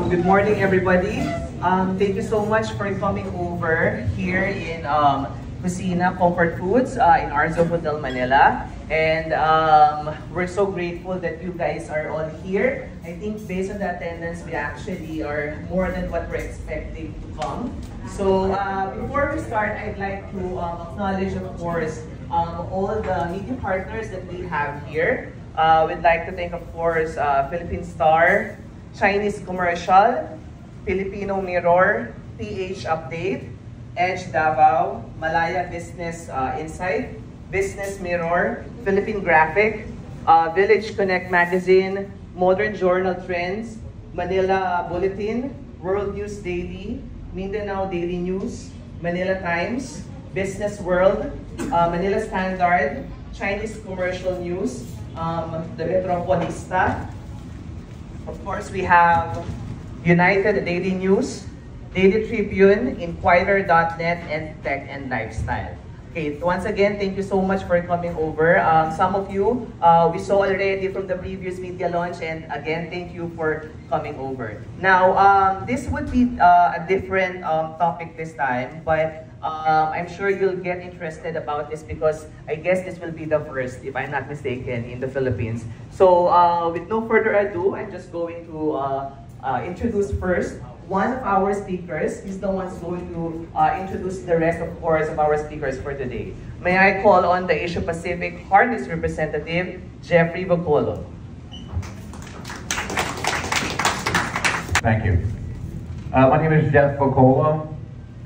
Good morning, everybody. Thank you so much for coming over here in Cucina Comfort Foods in Arzo Hotel Manila. And we're so grateful that you guys are all here. I think based on the attendance, we actually are more than what we're expecting to come. So before we start, I'd like to acknowledge, of course, all the media partners that we have here. We'd like to thank, of course, Philippine Star, Chinese Commercial, Filipino Mirror, PH Update, Edge Davao, Malaya Business Insight, Business Mirror, Philippine Graphic, Village Connect Magazine, Modern Journal Trends, Manila Bulletin, World News Daily, Mindanao Daily News, Manila Times, Business World, Manila Standard, Chinese Commercial News, the Metropolista. Of course, we have United Daily News, Daily Tribune, Inquirer.net, and Tech and Lifestyle. Okay, once again, thank you so much for coming over. Some of you, we saw already from the previous media launch, and again, thank you for coming over. Now, this would be a different topic this time, but I'm sure you'll get interested about this because I guess this will be the first, if I'm not mistaken, in the Philippines. So with no further ado, I'm just going to introduce first one of our speakers. He's the one who's going to introduce the rest, of course, of our speakers for today. May I call on the Asia Pacific Harnyss representative, Jeffrey Vocolo. Thank you. My name is Jeff Vocolo.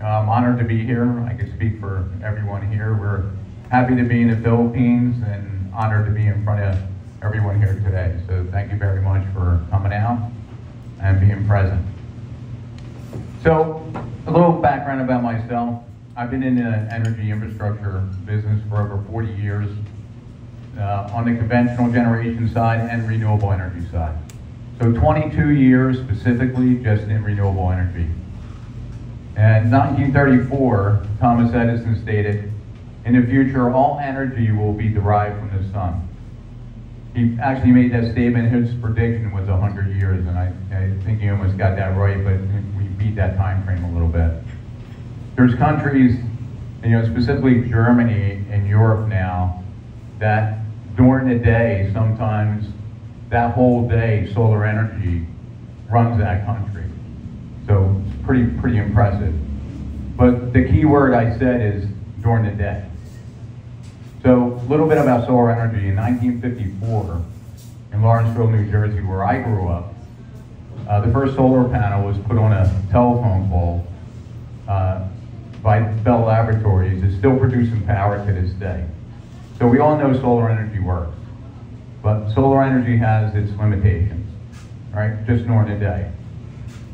I'm honored to be here. I can speak for everyone here. We're happy to be in the Philippines and honored to be in front of everyone here today. So thank you very much for coming out and being present. So a little background about myself. I've been in the energy infrastructure business for over 40 years on the conventional generation side and renewable energy side. So 22 years specifically just in renewable energy. In 1934, Thomas Edison stated, "In the future, all energy will be derived from the sun." He actually made that statement. His prediction was 100 years, and I think he almost got that right, but we beat that time frame a little bit. There's countries, specifically Germany and Europe now, that during the day, sometimes that whole day, solar energy runs that country. So it's pretty impressive. But the key word I said is during the day. So a little bit about solar energy. In 1954, in Lawrenceville, New Jersey, where I grew up, the first solar panel was put on a telephone pole by Bell Laboratories. It's still producing power to this day. So we all know solar energy works. But solar energy has its limitations, right? Just during the day.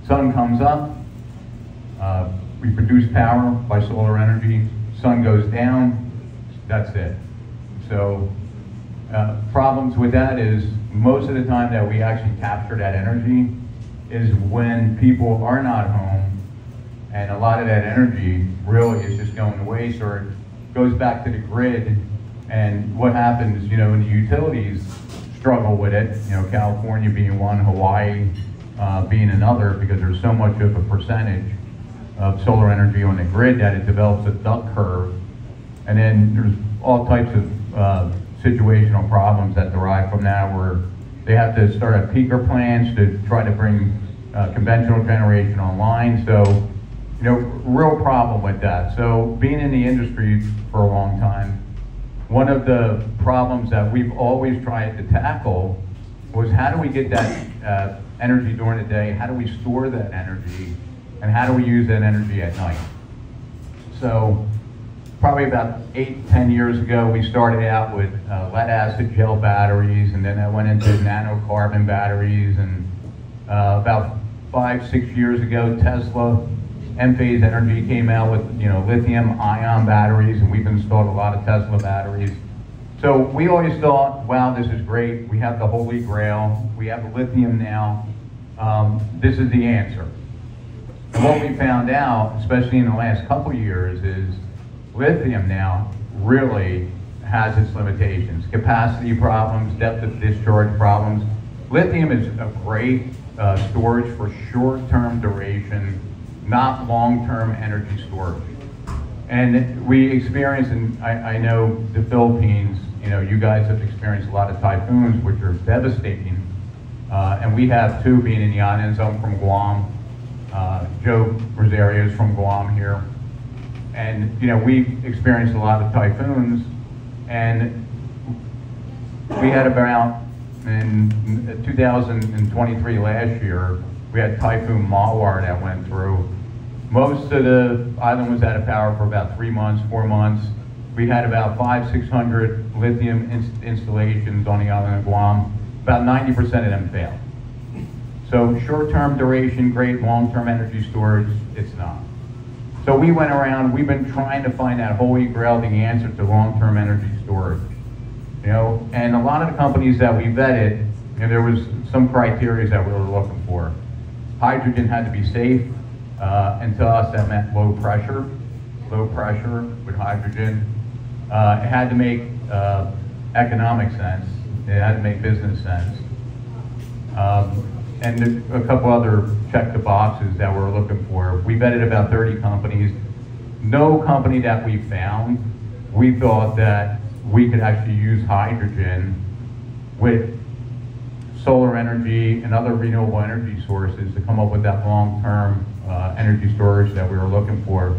Sun comes up, we produce power by solar energy. Sun goes down, that's it. So problems with that is most of the time that we actually capture that energy is when people are not home, and a lot of that energy really is just going to waste, or it goes back to the grid. And what happens, when the utilities struggle with it, California being one, Hawaii being another, because there's so much of a percentage of solar energy on the grid that it develops a duck curve. And then there's all types of situational problems that derive from that, where they have to start at peaker plants to try to bring conventional generation online. So, real problem with that. So being in the industry for a long time, one of the problems that we've always tried to tackle was how do we get that energy during the day, how do we store that energy, and how do we use that energy at night? So probably about 8-10 years ago, we started out with lead acid gel batteries, and then I went into nanocarbon batteries, and about 5-6 years ago, Tesla Enphase Energy came out with lithium ion batteries, and we've installed a lot of Tesla batteries. So we always thought, wow, this is great. We have the holy grail. We have lithium now. This is the answer. And what we found out, especially in the last couple years, is lithium now really has its limitations. Capacity problems, depth of discharge problems. Lithium is a great storage for short-term duration, not long-term energy storage. And we experience, and I know the Philippines, you guys have experienced a lot of typhoons, which are devastating. And we have two, being in the islands. I'm from Guam. Joe Rosario is from Guam here. And we experienced a lot of typhoons, and we had about, in 2023 last year, we had Typhoon Mawar that went through. Most of the island was out of power for about 3 months, 4 months. We had about 500-600 lithium installations on the island of Guam. About 90% of them failed. So short-term duration, great. Long-term energy storage, it's not. So we went around, we've been trying to find that holy grail, the answer to long-term energy storage. And a lot of the companies that we vetted, there was some criteria that we were looking for. Hydrogen had to be safe, and to us that meant low pressure with hydrogen. It had to make economic sense. It had to make business sense. And a couple other check the boxes that we're looking for. We vetted about 30 companies. No company that we found, we thought that we could actually use hydrogen with solar energy and other renewable energy sources to come up with that long-term energy storage that we were looking for.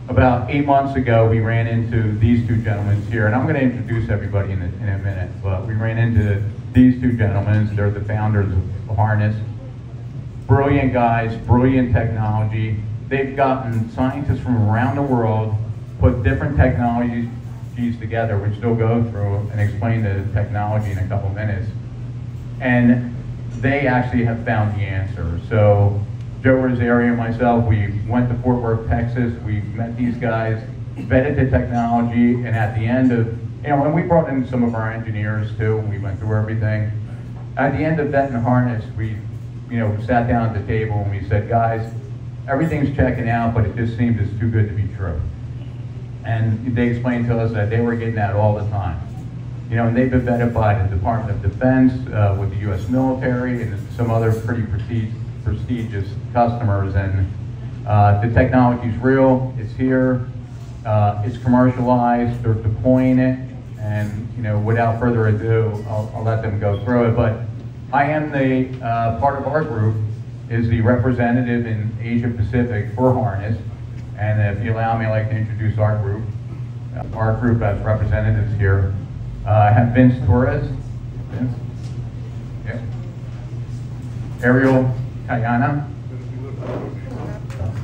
About 8 months ago, we ran into these two gentlemen here, and I'm going to introduce everybody in a minute, but we ran into these two gentlemen. They're the founders of Harnyss. Brilliant guys, brilliant technology. They've gotten scientists from around the world, put different technologies together, which they'll go through and explain the technology in a couple minutes. And they actually have found the answer. So Joe Rosario and myself, we went to Fort Worth, Texas. We met these guys, vetted the technology, and at the end of, and we brought in some of our engineers too, we went through everything. At the end of vetting Harnyss, we sat down at the table and we said, guys, everything's checking out, but it just seems it's too good to be true. And they explained to us that they were getting that all the time. And they've been vetted by the Department of Defense, with the U.S. military, and some other pretty prestigious customers. And the technology's real, it's here, it's commercialized, they're deploying it, and without further ado, I'll let them go through it. But I am the, part of our group is the representative in Asia Pacific for Harnyss. And if you allow me, I'd like to introduce our group. Our group as representatives here. I have Vince Torres. Vince? Yep. Ariel Kayana,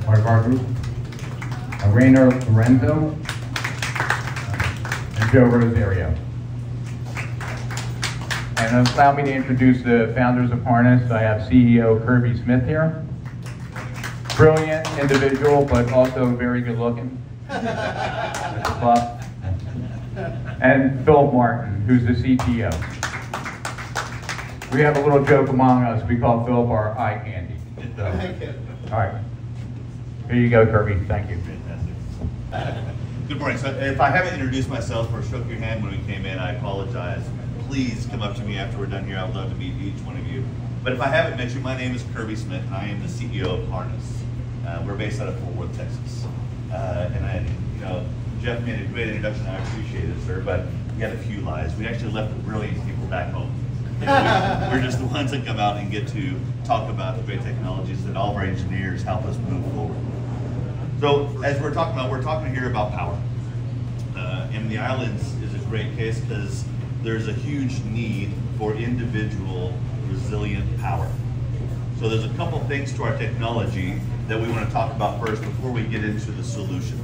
part of our group. Rainer Lorenzo. And Joe Rosario. And allow me to introduce the founders of Harnyss. I have CEO Kirby Smith here. Brilliant individual, but also very good looking. And Philip Martin, who's the CTO. We have a little joke among us. We call Philip our eye candy. So, all right. Here you go, Kirby. Thank you. Fantastic. Good morning. So if I haven't introduced myself or shook your hand when we came in, I apologize. Please come up to me after we're done here. I would love to meet each one of you. But if I haven't met you, my name is Kirby Smith, and I am the CEO of Harnyss. We're based out of Fort Worth, Texas. Jeff made a great introduction. I appreciate it, sir, but we had a few lies. We actually left the brilliant people back home. We're just the ones that come out and get to talk about the great technologies that all of our engineers help us move forward. So as we're talking here about power. And the islands is a great case because there's a huge need for individual resilient power. So there's a couple things to our technology that we want to talk about first before we get into the solution.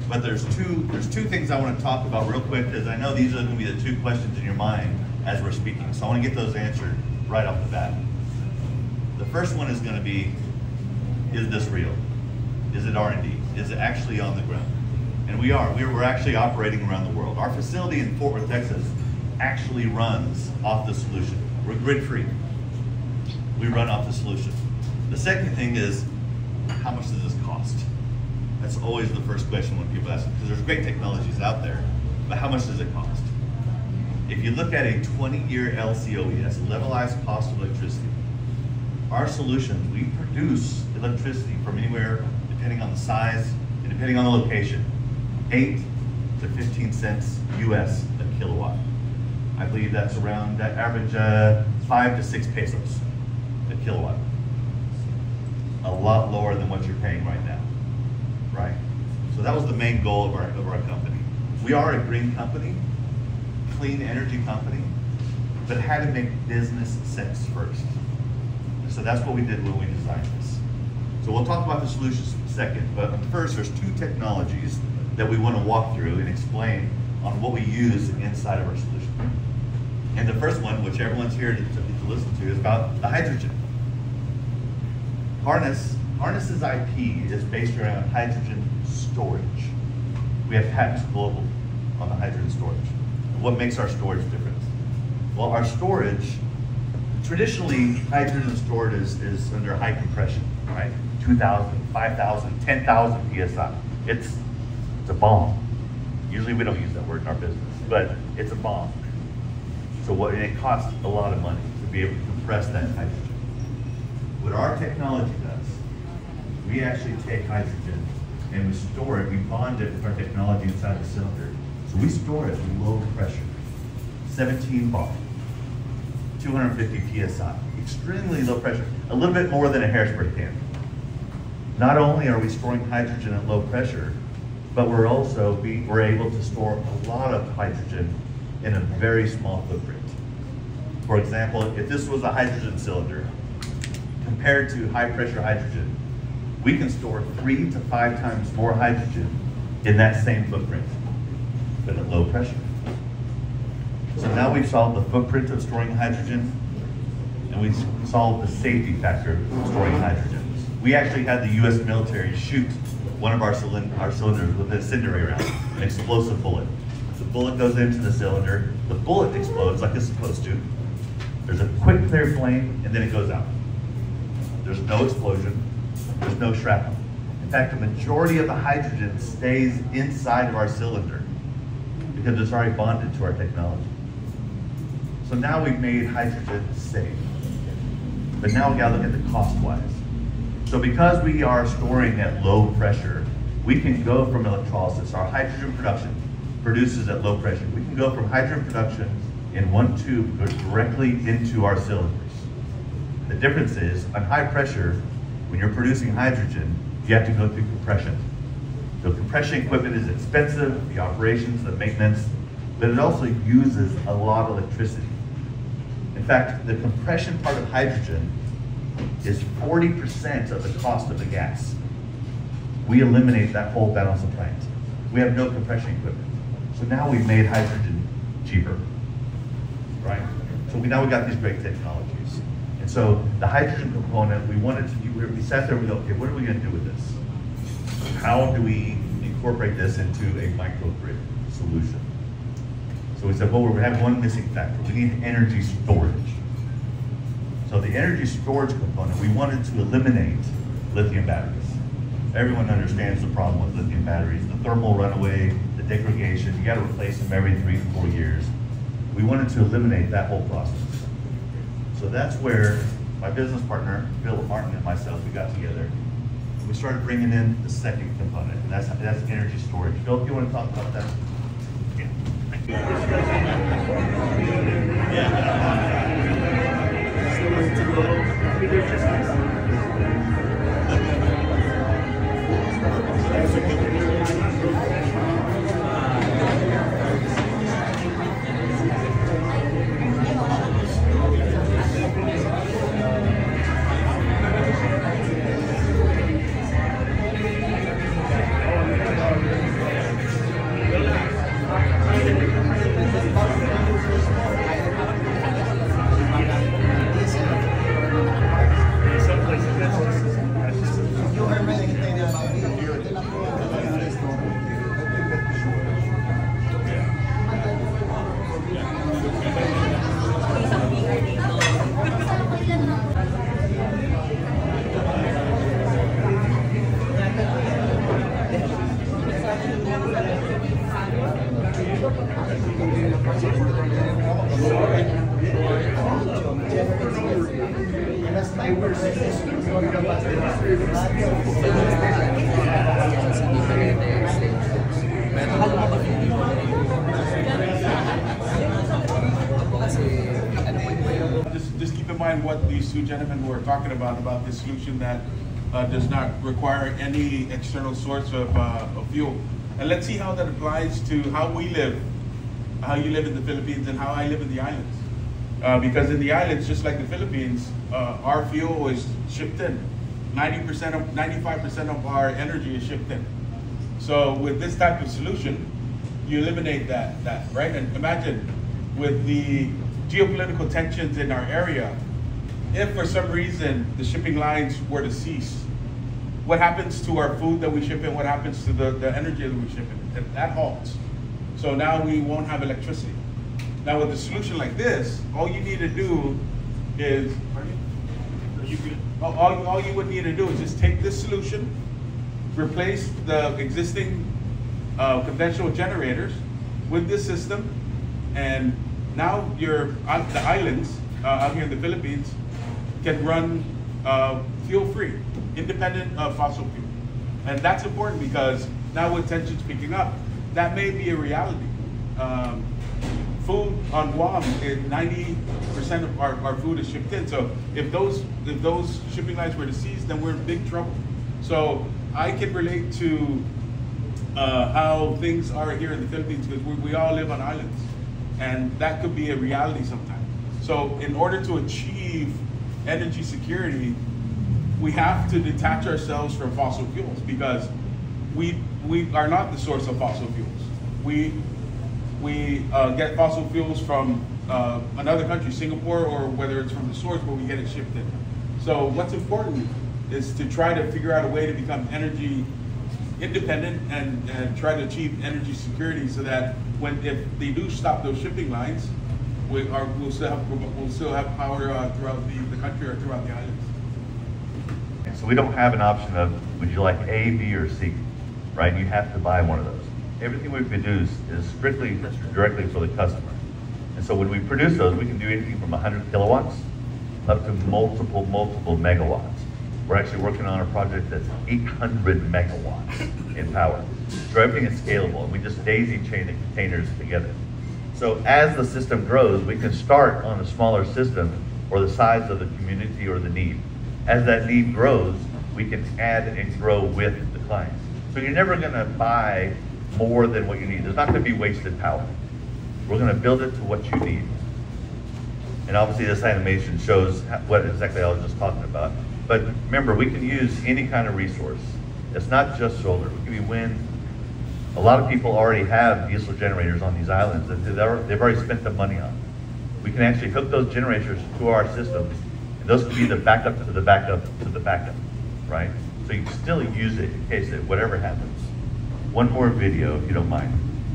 But there's two things I want to talk about real quick because I know these are going to be the two questions in your mind as we're speaking. So I want to get those answered right off the bat. The first one is going to be, is this real? Is it R&D? Is it actually on the ground? And we're actually operating around the world. Our facility in Fort Worth, Texas actually runs off the solution. We're grid free. We run off the solution. The second thing is, how much does this cost? That's always the first question when people ask, because there's great technologies out there, but how much does it cost? If you look at a 20-year LCOE, that's levelized cost of electricity, our solutions, we produce electricity from anywhere, depending on the size and depending on the location, 8 to 15 cents US a kilowatt. I believe that's around that average 5 to 6 pesos a kilowatt. A lot lower than what you're paying right now, right? So that was the main goal of our company. We are a green company, clean energy company, but it had to make business sense first. So that's what we did when we designed this. So we'll talk about the solutions in a second, but first there's 2 technologies that we want to walk through and explain on what we use inside of our solution. And the first one, which everyone's here to listen to, is about the hydrogen. Harnyss's IP is based around hydrogen storage. We have patents global on the hydrogen storage. And what makes our storage different? Well, our storage, traditionally, hydrogen stored is under high compression, right? 2,000, 5,000, 10,000 PSI. It's a bomb. Usually we don't use that word in our business, but it's a bomb. So it costs a lot of money to be able to compress that hydrogen. What our technology does, we actually take hydrogen and we store it, we bond it with our technology inside the cylinder. So we store it at low pressure, 17 bar, 250 PSI, extremely low pressure, a little bit more than a hairspray can. Not only are we storing hydrogen at low pressure, but we're able to store a lot of hydrogen in a very small footprint. For example, if this was a hydrogen cylinder, compared to high pressure hydrogen, we can store 3 to 5 times more hydrogen in that same footprint, but at low pressure. So now we've solved the footprint of storing hydrogen, and we've solved the safety factor of storing hydrogen. We actually had the US military shoot one of our cylinders with an incendiary round, an explosive bullet. The bullet goes into the cylinder, the bullet explodes like it's supposed to. There's a quick clear flame, and then it goes out. There's no explosion, there's no shrapnel. In fact, the majority of the hydrogen stays inside of our cylinder because it's already bonded to our technology. So now we've made hydrogen safe. But now we gotta look at the cost-wise. So because we are storing at low pressure, we can go from electrolysis. Our hydrogen production produces at low pressure. We can go from hydrogen production in one tube directly into our cylinders. The difference is, on high pressure, when you're producing hydrogen, you have to go through compression. So compression equipment is expensive, the operations, the maintenance, but it also uses a lot of electricity. In fact, the compression part of hydrogen is 40% of the cost of the gas. We eliminate that whole balance of plant. We have no compression equipment. So now we've made hydrogen cheaper, right? So now we got these great technologies. And so the hydrogen component, we sat there and we go, okay, what are we gonna do with this? How do we incorporate this into a microgrid solution? So we said, well, we have one missing factor. We need energy storage. So the energy storage component, we wanted to eliminate lithium batteries. Everyone understands the problem with lithium batteries, the thermal runaway, the degradation, you gotta replace them every 3 to 4 years. We wanted to eliminate that whole process. So that's where my business partner, Bill Martin, and myself, we got together. We started bringing in the second component, and that's energy storage. Bill, if you want to talk about that? Yeah. Thank you. Some places that's Just keep in mind what these two gentlemen were talking about this solution that does not require any external source of fuel. And let's see how that applies to how we live, how you live in the Philippines and how I live in the islands. Because in the islands, just like the Philippines, our fuel is shipped in. 95% of our energy is shipped in. So with this type of solution, you eliminate that, right? And imagine with the geopolitical tensions in our area, if for some reason the shipping lines were to cease, what happens to our food that we ship in? What happens to the energy that we ship in? That halts. So now we won't have electricity. Now with a solution like this, all you need to do is, all you would need to do is just take this solution, replace the existing conventional generators with this system, and now the islands out here in the Philippines can run fuel-free, independent of fossil fuel. And that's important because now with tensions picking up, that may be a reality. Food on Guam, 90% of our food is shipped in. So if those shipping lines were to cease, then we're in big trouble. So I can relate to how things are here in the Philippines because we all live on islands, and that could be a reality sometime. So in order to achieve energy security, we have to detach ourselves from fossil fuels because we are not the source of fossil fuels. We get fossil fuels from another country, Singapore, or whether it's from the source where we get it shipped in. So what's important is to try to figure out a way to become energy independent and try to achieve energy security so that if they do stop those shipping lines, we'll still have power throughout the country or throughout the islands. So we don't have an option of, would you like A, B, or C, right? You have to buy one of those. Everything we produce is strictly directly for the customer. And so when we produce those, we can do anything from 100 kilowatts up to multiple megawatts. We're actually working on a project that's 800 megawatts in power. So everything is scalable, and we just daisy chain the containers together. So as the system grows, we can start on a smaller system or the size of the community or the need. As that need grows, we can add and grow with the clients. So you're never gonna buy more than what you need. There's not gonna be wasted power. We're gonna build it to what you need. And obviously this animation shows what exactly I was just talking about. But remember, we can use any kind of resource. It's not just solar, it can be wind. A lot of people already have diesel generators on these islands that they've already spent the money on. We can actually hook those generators to our systems, and those can be the backup to the backup to the backup, right? So you can still use it in case whatever happens. One more video, if you don't mind.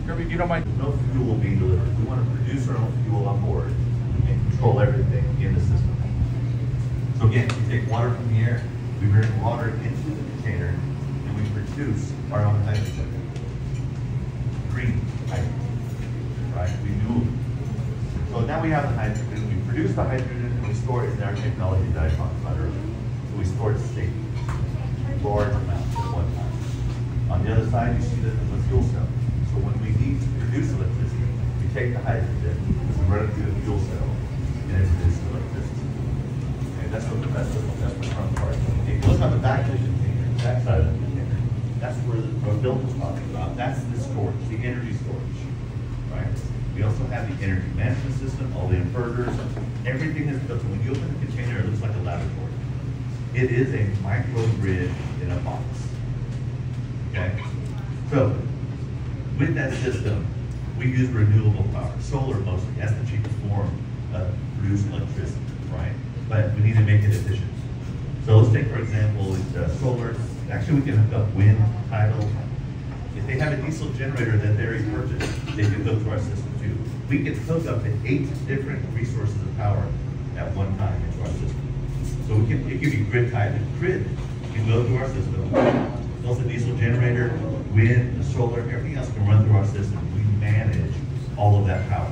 Kirby, if you don't mind. No fuel will be delivered. We want to produce our own fuel on board and control everything in the system. So again, we take water from the air, we bring water into the container, and we produce our own hydrogen. Green hydrogen, right? Renewable. So now we have the hydrogen, we produce the hydrogen, and we store it in our technology that I talked about earlier. So we store it safely, large amounts at one time. On the other side, you see the fuel cell. So when we need to produce electricity, we take the hydrogen, we run it through the fuel cell, and it produces electricity. Okay, that's the front part. If you look on the back of the container, that side of the container, that's where Bill was talking about. That's the storage, the energy storage, right? We also have the energy management system, all the inverters, everything is built. So when you open the container, it looks like a laboratory. It is a microgrid in a box. Okay? So, with that system, we use renewable power, solar mostly. That's the cheapest form of producing electricity, right? But we need to make it efficient. So let's take, for example, solar. Actually, we can hook up wind, tidal. If they have a diesel generator that they already purchased, they can hook to our system too. We can hook up to 8 different resources of power at one time into our system. So it can be grid tied. Grid can go to our system. Also diesel generator, wind, the solar, everything else can run through our system. We manage all of that power.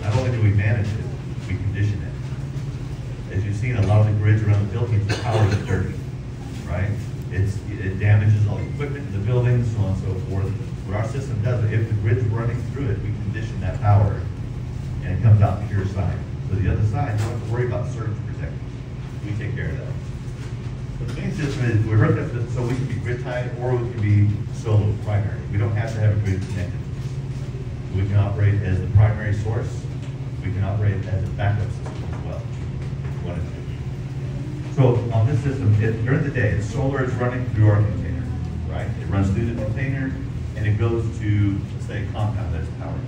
Not only do we manage it, we condition it. As you've seen, a lot of the grids around the Philippines, the power is dirty. equipment in the building, so on and so forth. What our system does, if the grid's running through it, we condition that power and it comes out pure side. So the other side, you don't have to worry about surge protectors. We take care of that. But the main system is we hook up so we can be grid tied or we can be solo primary. We don't have to have a grid connected. We can operate as the primary source. We can operate as a backup system as well, if we wanted to. So on this system, during the day, the solar is running through our container, right? It runs through the container and it goes to, let's say, a compound that's powered.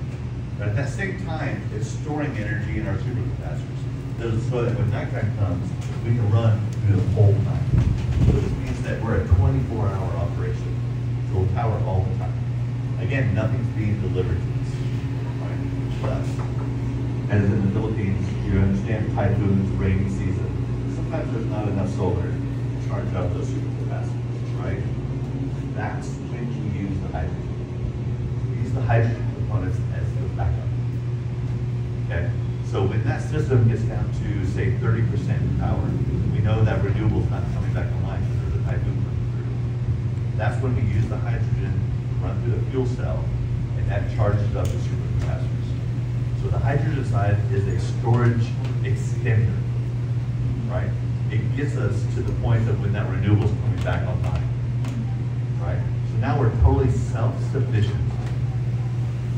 But at that same time, it's storing energy in our supercapacitors. So that when nighttime comes, we can run through the whole time. So this means that we're a 24-hour operation. So we'll power all the time. Again, nothing's being delivered to us, right? But as in the Philippines, you understand typhoons, rainy season. Sometimes there's not enough solar to charge up those supercapacitors, right? That's when you use the hydrogen. We use the hydrogen components as the backup. Okay? So when that system gets down to, say, 30% power, we know that renewable's not coming back online because there's a typhoon coming through. That's when we use the hydrogen, run through the fuel cell, and that charges up the supercapacitors. So the hydrogen side is a storage extender, right? It gets us to the point of when that renewable's coming back online, right? So now we're totally self-sufficient.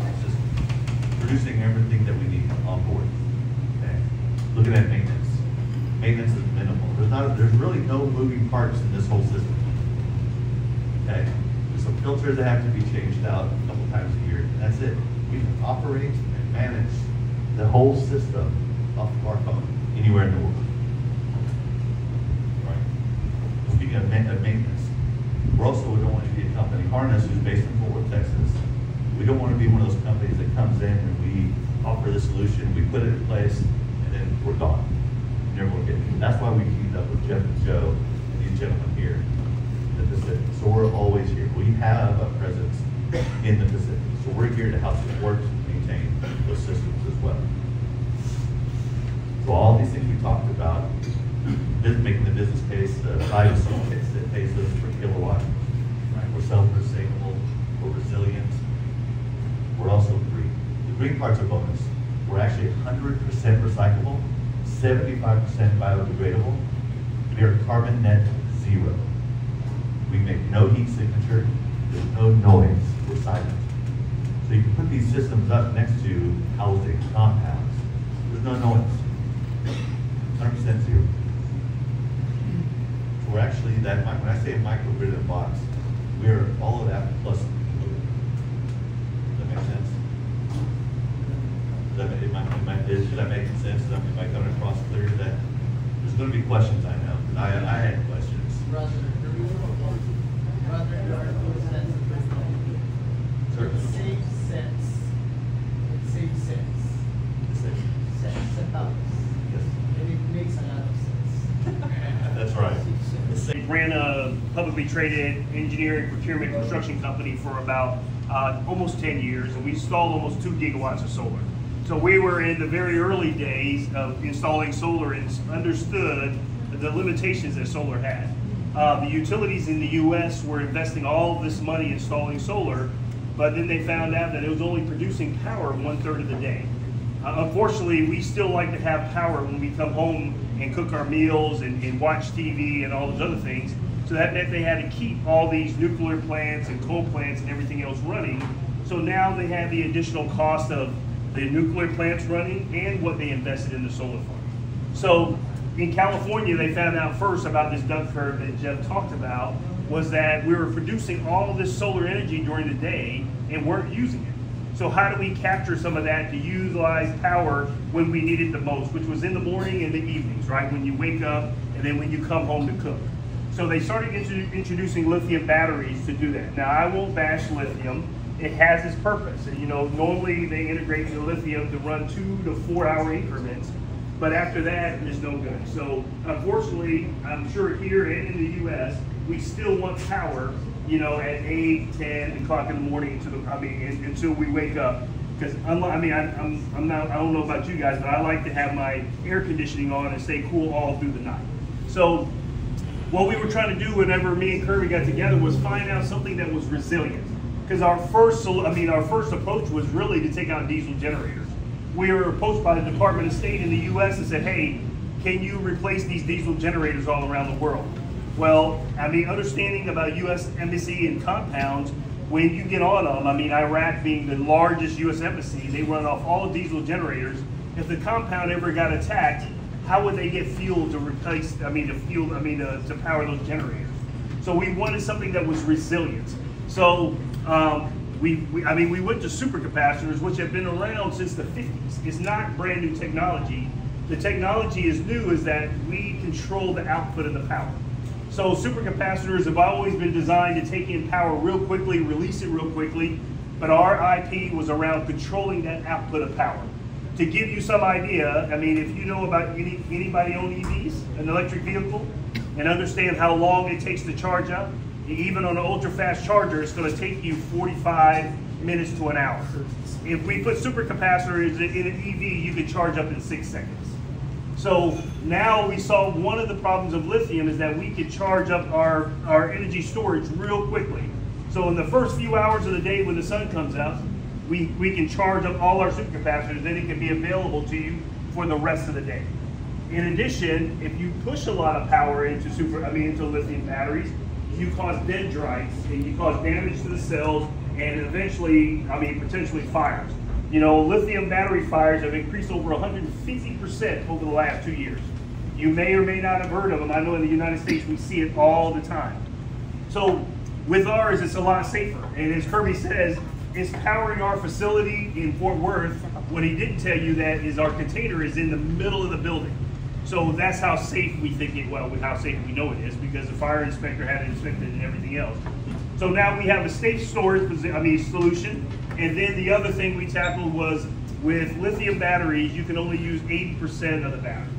It's just producing everything that we need on board. Okay. Looking at maintenance. Maintenance is minimal. There's really no moving parts in this whole system. Okay. There's some filters that have to be changed out a couple times a year, and that's it. We can operate and manage the whole system off of our phone anywhere in the world. Right. Speaking of maintenance, we don't want to be a company, Harnyss, who's based in Fort Worth, Texas. We don't want to be one of those companies that comes in and we offer the solution, we put it in place, and then we're gone. Never will get it. That's why we teamed up with Jeff and Joe and these gentlemen here in the Pacific. So we're always here. We have a presence in the Pacific. So we're here to help support and maintain those systems as well. So all these things we talked about, making the business case, the value case that pays us per kilowatt. Right? We're self-sustainable, we're resilient, we're also green. The green part's a bonus. We're actually 100% recyclable, 75% biodegradable. We are carbon net zero. We make no heat signature, there's no noise, we're silent. So you can put these systems up next to housing, compounds. There's no noise. 100% zero. So we're actually that, when I say microgrid in a box, we're all of that plus. Does that make sense? Should I make sense? Am I coming across clear to that? There's going to be questions, I know. I had questions. Brother, your article says it saves sense. It saves sense. Sense about. Yes. And it makes a lot of sense. That's right. We ran a publicly traded engineering, procurement, construction company for about almost 10 years, and we installed almost 2 gigawatts of solar. So we were in the very early days of installing solar and understood the limitations that solar had. The utilities in the US were investing all of this money installing solar, but then they found out that it was only producing power 1/3 of the day. Unfortunately, we still like to have power when we come home and cook our meals and watch TV and all those other things. So that meant they had to keep all these nuclear plants and coal plants and everything else running. So now they have the additional cost of the nuclear plants running and what they invested in the solar farm. So in California, they found out first about this duck curve that Jeff talked about, was that we were producing all this solar energy during the day and weren't using it. So how do we capture some of that to utilize power when we need it the most, which was in the morning and the evenings, right? When you wake up and then when you come home to cook. So they started introducing lithium batteries to do that. Now, I won't bash lithium. It has its purpose. And, you know, normally they integrate the lithium to run 2 to 4 hour increments, but after that, it's no good. So unfortunately, I'm sure here and in the US, we still want power, you know, at 8, 10 o'clock in the morning until we wake up. Because I don't know about you guys, but I like to have my air conditioning on and stay cool all through the night. So what we were trying to do whenever me and Kirby got together was find out something that was resilient. Because our first approach was really to take out diesel generators. We were approached by the Department of State in the U.S. and said, hey, can you replace these diesel generators all around the world? Well, I mean, understanding about U.S. embassy and compounds, when you get on them, I mean, Iraq being the largest U.S. embassy, they run off all diesel generators. If the compound ever got attacked, how would they get fuel to replace, to power those generators? So we wanted something that was resilient. So we went to supercapacitors, which have been around since the 50s. It's not brand new technology. The technology is new, is that we control the output of the power. So supercapacitors have always been designed to take in power real quickly, release it real quickly, but our IP was around controlling that output of power. To give you some idea, I mean, if you know about anybody own EVs, an electric vehicle, and understand how long it takes to charge up, even on an ultra-fast charger, it's going to take you 45 minutes to an hour. If we put supercapacitors in an EV, you can charge up in 6 seconds. So now we solved one of the problems of lithium, is that we could charge up our energy storage real quickly. So in the first few hours of the day when the sun comes out, we can charge up all our supercapacitors, then it can be available to you for the rest of the day. In addition, if you push a lot of power into lithium batteries, you cause dendrites and you cause damage to the cells and eventually, potentially fires. You know, lithium battery fires have increased over 150% over the last 2 years. You may or may not have heard of them. I know in the United States we see it all the time. So with ours, it's a lot safer. And as Kirby says, it's powering our facility in Fort Worth. What he didn't tell you that is our container is in the middle of the building. So that's how safe we think it, well, how safe we know it is, because the fire inspector had it inspected and everything else. So now we have a safe storage solution. And then the other thing we tackled was with lithium batteries, you can only use 80% of the battery,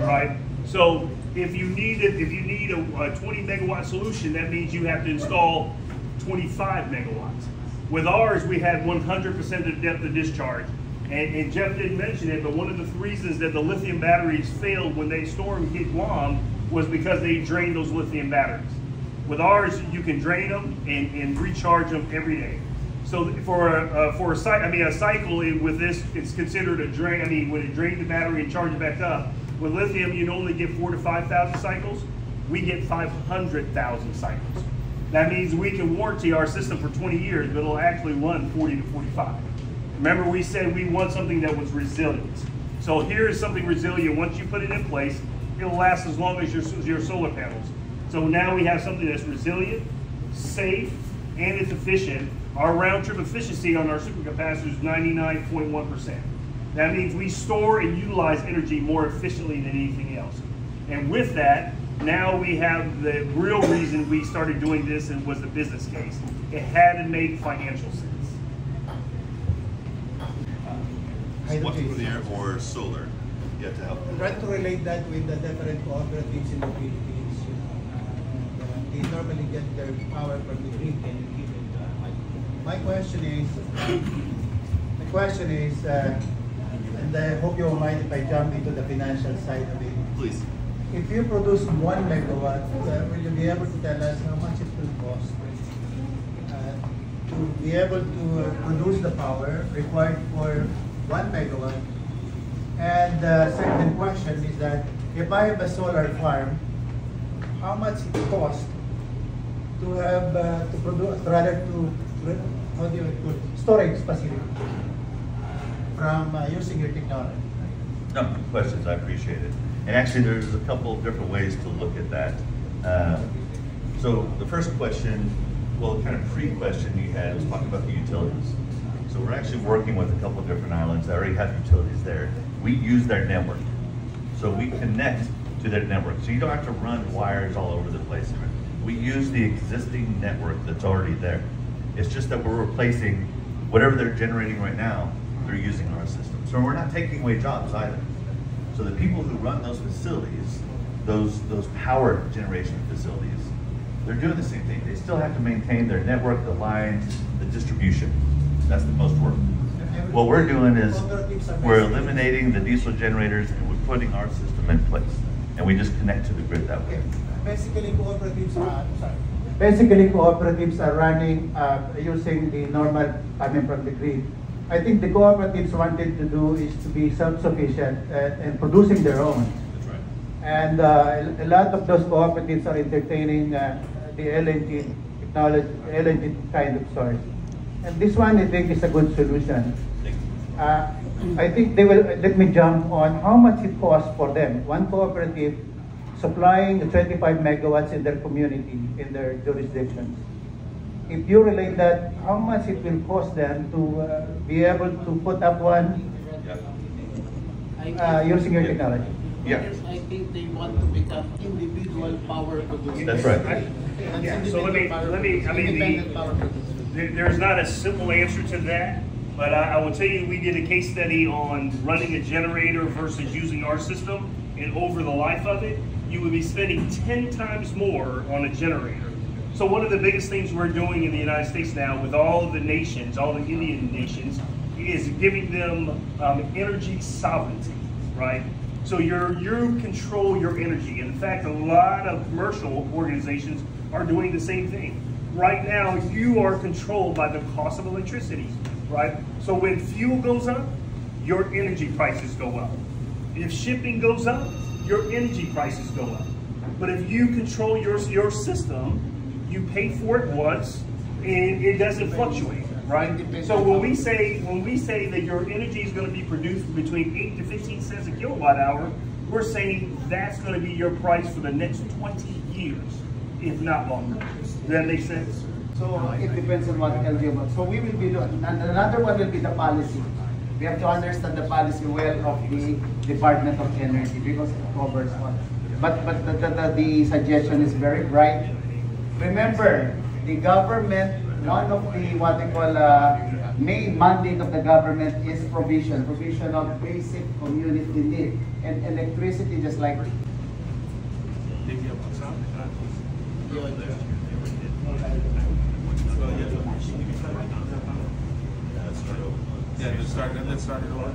right? So if you need a 20 megawatt solution, that means you have to install 25 megawatts. With ours, we had 100% of depth of discharge. And Jeff didn't mention it, but one of the reasons that the lithium batteries failed when they stormed hit Guam was because they drained those lithium batteries. With ours, you can drain them and recharge them every day. So for a cycle with this, it's considered a drain. When it drains the battery and charges back up, with lithium, you only get 4,000 to 5,000 cycles. We get 500,000 cycles. That means we can warranty our system for 20 years, but it'll actually run 40 to 45. Remember, we said we want something that was resilient. So here is something resilient. Once you put it in place, it'll last as long as your solar panels. So now we have something that's resilient, safe, and it's efficient. Our round trip efficiency on our supercapacitor is 99.1%. That means we store and utilize energy more efficiently than anything else. And with that, now we have the real reason we started doing this, and was the business case. It had to make financial sense. What's for the air or solar? You have to help. I'm trying to relate that with the different cooperatives in the Philippines. They normally get their power from the grid and you give it. My question is, and I hope you don't mind if I jump into the financial side of it. Please. If you produce 1 megawatt, will you be able to tell us how much it will cost to be able to produce the power required for 1 megawatt? And the second question is that if I have a solar farm, how much it costs to have to produce, how do you put storage facility from using your technology? No, good questions. I appreciate it. And actually, there's a couple of different ways to look at that. So the first question, well, kind of pre-question you had was talking about the utilities. So we're actually working with a couple of different islands that already have utilities there. We use their network. So we connect to their network. So you don't have to run wires all over the place. We use the existing network that's already there. It's just that we're replacing whatever they're generating right now, they're using our system. So we're not taking away jobs either. So the people who run those facilities, those power generation facilities, they're doing the same thing. They still have to maintain their network, the lines, the distribution. That's the most work. What we're doing is we're eliminating the diesel generators and we're putting our system in place. And we just connect to the grid that way. Basically, cooperatives are running using the normal coming from the grid. I think the cooperatives wanted to do is to be self-sufficient and producing their own. That's right. And a lot of those cooperatives are entertaining the LNG technology, LNG kind of source. And this one, I think, is a good solution. I think they will, let me jump on how much it costs for them. One cooperative supplying 25 megawatts in their community, in their jurisdictions. If you relate that, how much it will cost them to be able to put up one using your technology? Yeah. I think they want to become individual power producers. That's right. Yeah, so let me, I mean, there's not a simple answer to that, but I will tell you, we did a case study on running a generator versus using our system, and over the life of it, you would be spending 10 times more on a generator. So one of the biggest things we're doing in the United States now with all of the nations, all the Indian nations, is giving them energy sovereignty, right? So you control your energy. In fact, a lot of commercial organizations are doing the same thing. Right now, you are controlled by the cost of electricity, right? So when fuel goes up, your energy prices go up. If shipping goes up, your energy prices go up. But if you control your system, you pay for it once, and it doesn't fluctuate, right? So when we say that your energy is going to be produced between 8 to 15 cents a kilowatt hour, we're saying that's going to be your price for the next 20 years, if not longer. Does that make sense? So it depends on what LG wants. So we will be looking, and another one will be the policy. We have to understand the policy well of the Department of Energy because it covers one. But the suggestion is very bright. Remember, the government, one of the what they call main mandate of the government is provision of basic community need, and electricity just like. Yeah, let's start it over.